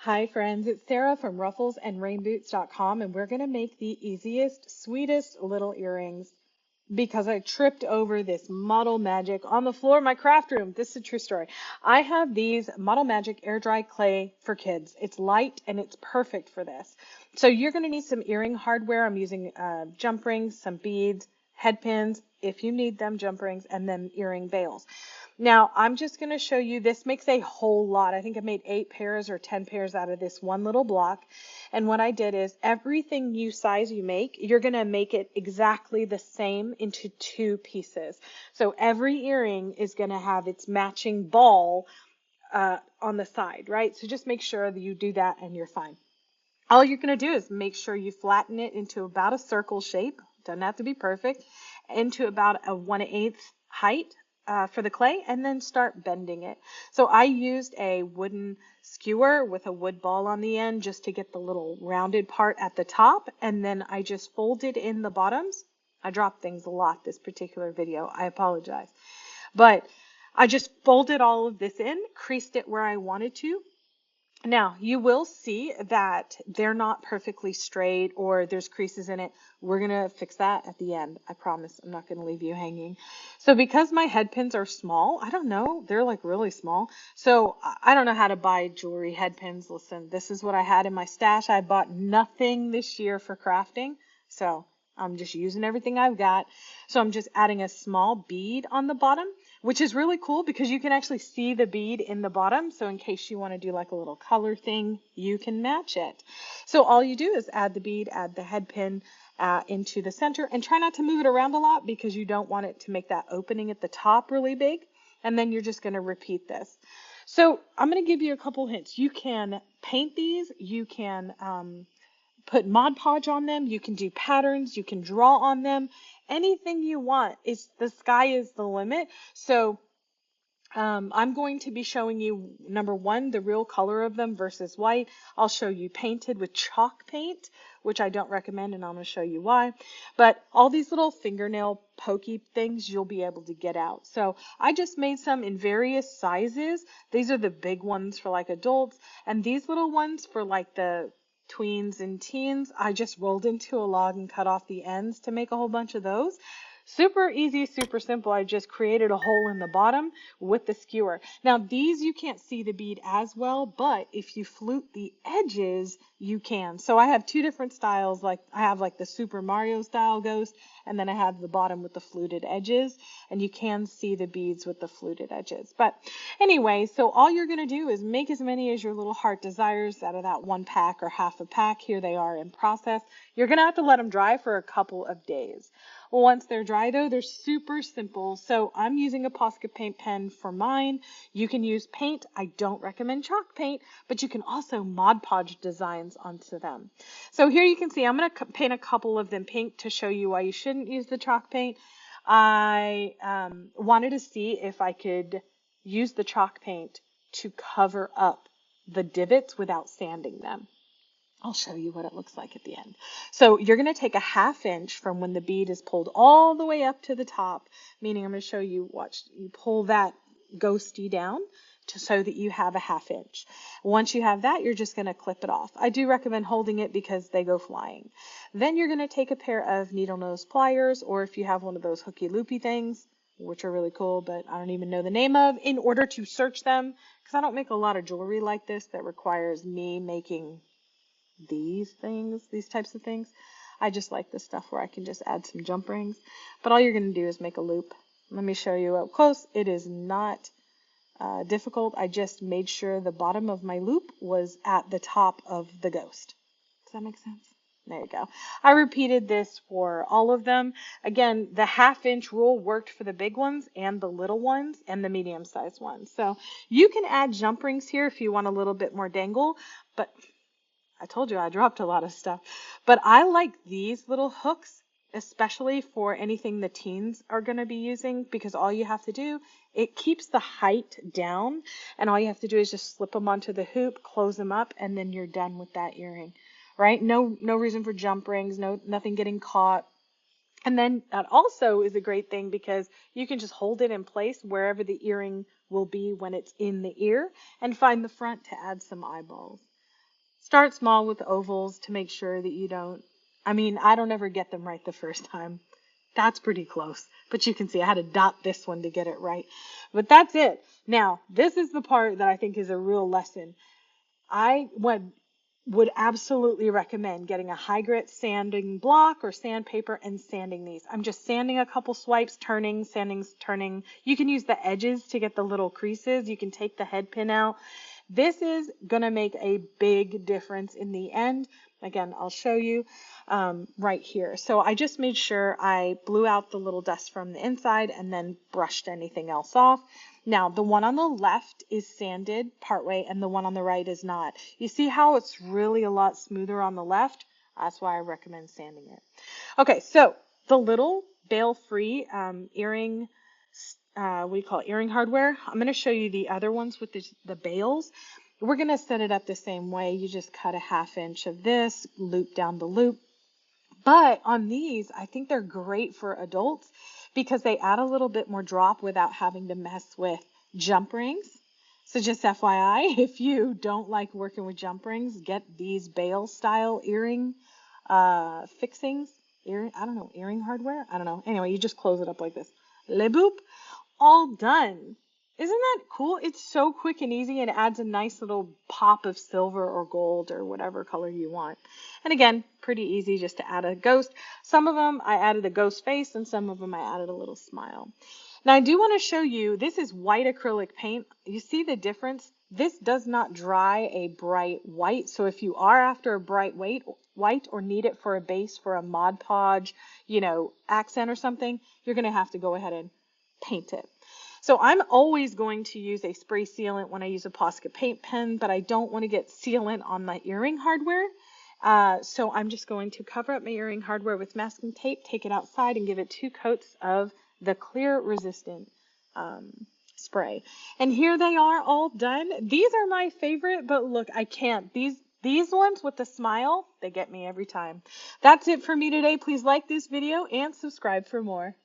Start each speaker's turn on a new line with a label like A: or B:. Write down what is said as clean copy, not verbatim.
A: Hi friends, it's Sarah from Ruffles and Rainboots.com, and we're going to make the easiest, sweetest little earrings because I tripped over this Model Magic on the floor of my craft room. This is a true story. I have these Model Magic air dry clay for kids. It's light and it's perfect for this. So you're going to need some earring hardware. I'm using jump rings, some beads, head pins, if you need them, jump rings, and then earring bails. Now, I'm just going to show you, this makes a whole lot. I think I made 8 pairs or 10 pairs out of this one little block. And what I did is everything size you make, you're going to make it exactly the same into 2 pieces. So every earring is going to have its matching ball on the side, right? So just make sure that you do that and you're fine. All you're going to do is make sure you flatten it into about a circle shape. Doesn't have to be perfect. Into about a 1/8 height for the clay, and then start bending it. So I used a wooden skewer with a wood ball on the end just to get the little rounded part at the top, and then I just folded in the bottoms. I dropped things a lot this particular video. I apologize. But I just folded all of this in, creased it where I wanted to. Now, you will see that they're not perfectly straight or there's creases in it. We're going to fix that at the end. I promise I'm not going to leave you hanging. So because my head pins are small, I don't know, they're like really small. So I don't know how to buy jewelry head pins. Listen, this is what I had in my stash. I bought nothing this year for crafting. So I'm just using everything I've got. So I'm just adding a small bead on the bottom, which is really cool because you can actually see the bead in the bottom. So in case you want to do like a little color thing, you can match it. So all you do is add the bead, add the head pin into the center, and try not to move it around a lot because you don't want it to make that opening at the top really big. And then you're just going to repeat this. So I'm going to give you a couple hints. You can paint these. You can put Mod Podge on them. You can do patterns. You can draw on them. Anything you want. The sky is the limit. So I'm going to be showing you, number one, the real color of them versus white. I'll show you painted with chalk paint, which I don't recommend, and I'm going to show you why. But all these little fingernail pokey things you'll be able to get out. So I just made some in various sizes. These are the big ones for like adults, and these little ones for like the tweens and teens, I just rolled into a log and cut off the ends to make a whole bunch of those. Super easy, super simple. I just created a hole in the bottom with the skewer. Now these you can't see the bead as well, but if you flute the edges, you can. So I have 2 different styles. Like I have like the Super Mario style ghost, and then I have the bottom with the fluted edges, and you can see the beads with the fluted edges. But anyway, so all you're going to do is make as many as your little heart desires out of that 1 pack or half a pack. Here they are in process. You're going to have to let them dry for a couple of days. Once they're dry though, they're super simple. So I'm using a Posca paint pen for mine. You can use paint. I don't recommend chalk paint, but you can also Mod Podge designs onto them. So here you can see I'm going to paint a couple of them pink to show you why you shouldn't use the chalk paint. I wanted to see if I could use the chalk paint to cover up the divots without sanding them. I'll show you what it looks like at the end. So you're going to take a 1/2 inch from when the bead is pulled all the way up to the top, meaning I'm going to show you, watch, you pull that ghosty down so that you have a 1/2 inch. Once you have that, you're just going to clip it off. I do recommend holding it because they go flying. Then you're going to take a pair of needle nose pliers, or if you have one of those hooky loopy things, which are really cool, but I don't even know the name of, in order to search them, because I don't make a lot of jewelry like this that requires me making these types of things. I just like the stuff where I can just add some jump rings. But all you're going to do is make a loop. Let me show you up close. It is not difficult. I just made sure the bottom of my loop was at the top of the ghost. Does that make sense? There you go. I repeated this for all of them. Again, the 1/2 inch rule worked for the big ones and the little ones and the medium sized ones. So you can add jump rings here if you want a little bit more dangle, but I told you I dropped a lot of stuff, but I like these little hooks, especially for anything the teens are going to be using, because all you have to do, it keeps the height down, and all you have to do is just slip them onto the hoop, close them up, and then you're done with that earring, right? No reason for jump rings, nothing getting caught. And then that also is a great thing because you can just hold it in place wherever the earring will be when it's in the ear, and find the front to add some eyeballs. Start small with ovals to make sure that you don't, I don't ever get them right the first time. That's pretty close, but you can see I had to dot this one to get it right. But that's it. Now, this is the part that I think is a real lesson. I would absolutely recommend getting a high grit sanding block or sandpaper and sanding these. I'm just sanding a couple swipes, turning, sanding, turning. You can use the edges to get the little creases. You can take the head pin out. This is going to make a big difference in the end. Again, I'll show you right here. So I just made sure I blew out the little dust from the inside and then brushed anything else off. Now, the one on the left is sanded partway and the one on the right is not. You see how it's really a lot smoother on the left? That's why I recommend sanding it. Okay, so the little bail-free earring, what do you call it, earring hardware. I'm going to show you the other ones with the bails. We're going to set it up the same way. You just cut a 1/2 inch of this, loop down the loop. But on these, I think they're great for adults because they add a little bit more drop without having to mess with jump rings. So just FYI, if you don't like working with jump rings, get these bail style earring fixings. Earring hardware? I don't know. Anyway, you just close it up like this. Le boop, all done. Isn't that cool? It's so quick and easy and adds a nice little pop of silver or gold or whatever color you want. And again, pretty easy just to add a ghost. Some of them I added a ghost face and some of them I added a little smile. Now I do want to show you, this is white acrylic paint. You see the difference? This does not dry a bright white. So if you are after a bright white or need it for a base for a Mod Podge, accent or something, you're going to have to go ahead and paint it. So I'm always going to use a spray sealant when I use a Posca paint pen, but I don't want to get sealant on my earring hardware. So I'm just going to cover up my earring hardware with masking tape, take it outside, and give it 2 coats of the clear resistant spray. And here they are all done. These are my favorite, but look, I can't. These ones with the smile, they get me every time. That's it for me today. Please like this video and subscribe for more.